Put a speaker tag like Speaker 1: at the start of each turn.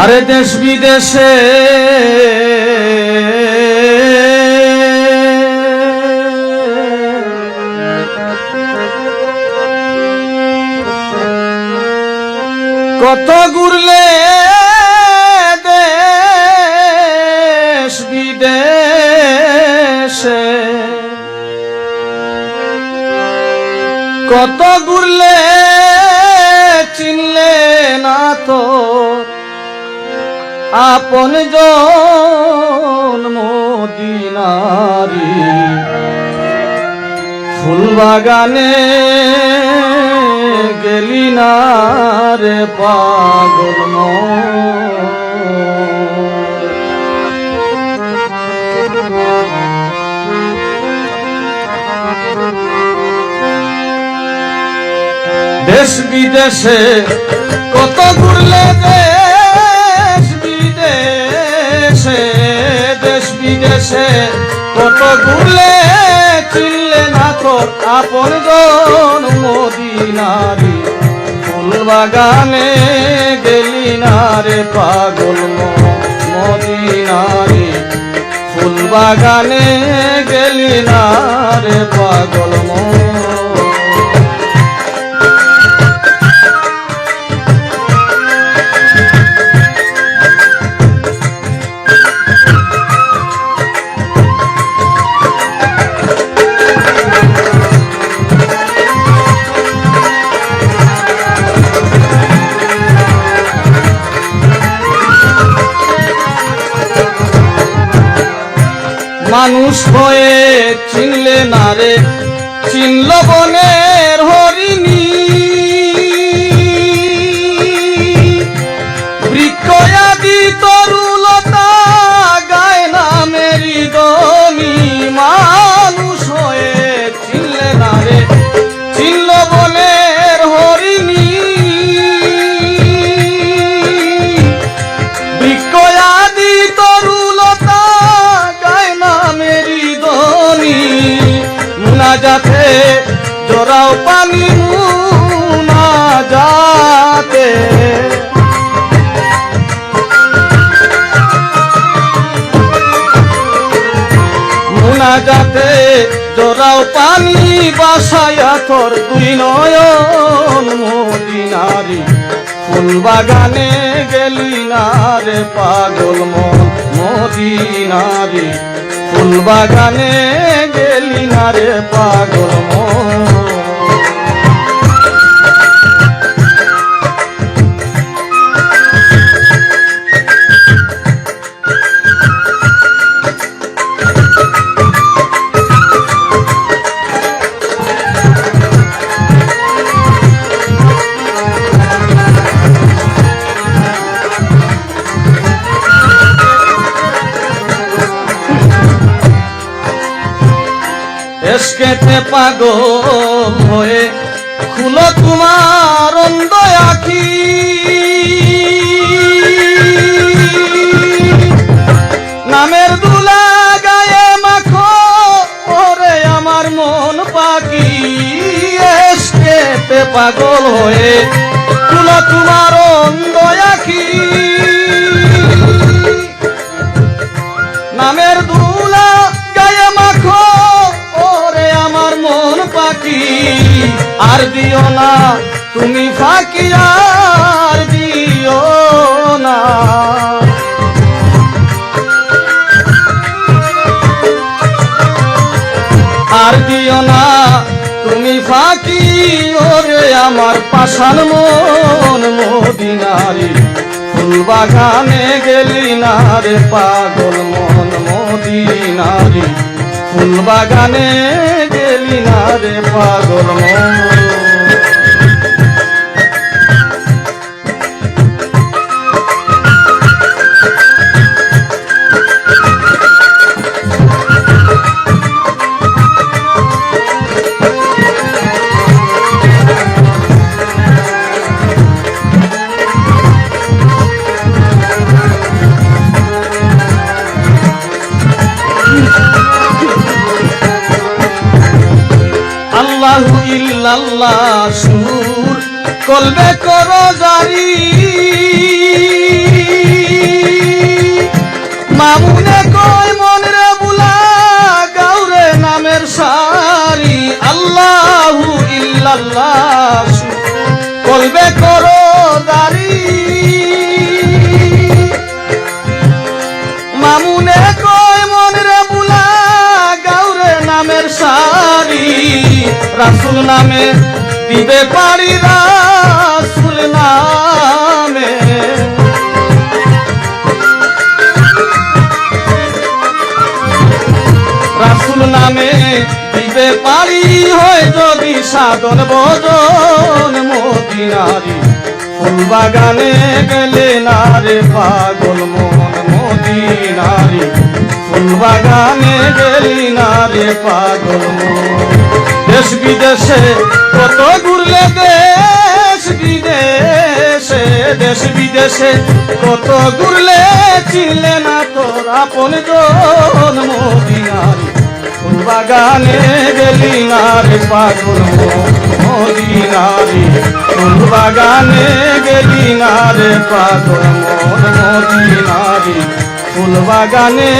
Speaker 1: আরে দেশ বিদেশে কত ঘুরলে দেশ বিদেশে, কত ঘুরলে চিনলে না তো আপন জন মদিনারি। ফুলবাগানে গেলি না রে পাগল মন। দেশ বিদেশে কত ঘুরলে দেশ বিদেশে, দেশ বিদেশে কত ঘুরলে চিনলে না তো আপন জন মদিনারি। ফুলবাগানে গেলি না রে পাগল মদিনারি। ফুলবাগানে গেলি না রে পাগল মন। মানুষ হয়ে চিনলে না রে, চিনল বনের হরিণী। বৃক্ষয়াদি তরুলতা গায় না মেরি দনি। মানুষ হয়ে চিনলে না রে, চিনল বনের হরিণী। বৃক্ষয়াদি তরুলতা মুনাজাতে জোরাও পানি মুনাজাতে। মুনাজাতে জোরাও পানি বাসায়া তোর দুই নয়ন মদিনারি। ফুলবাগানে গেলি না রে পাগল মন মদিনারি। ফুলবাগানে গেলি না রে পাগল মন। এসকেতে পাগল হয়ে খুলো তোমার অন্ধ আখি। নামের দুলা গায়ে মাখো ওরে আমার মন পাখি। এসকেতে পাগল হয়ে খুলো তোমার অন্ধ আখি। নামের দুলা গায়ে মাখো পাখি। আর দিও না তুমি ফাঁকি, আর দিও না। আর দিও না তুমি ফাঁকি ওরে আমার পাষাণ মন মদিনারি। ফুলবাগানে গেলি না রে পাগল মন মদিনারি। ফুলবাগানে গেলি না রে পাগল মন। আল্লাহু ইল্লাল্লাহ সুর কলবে করো জারি। রাসূল নামে দিবে পারি রাসূল নামে রাসূল নামে দিবে পারি হয় যদি সাধন ভজন মদিনারি ফুল বাগানে গেলে না রে পাগল মন মদিনারি ফুল বাগানে গেলি না রে পাগল মন দেশ বিদেশে কত ঘুরলে দেশ বিদেশে কত ঘুরলে চিনলে না তোর আপন জন মদিনারি ফুল বাগানে গেলি না রে পাগল মদিনারি ফুল বাগানে গেলি না রে পাগল মদিনারি ফুল বাগানে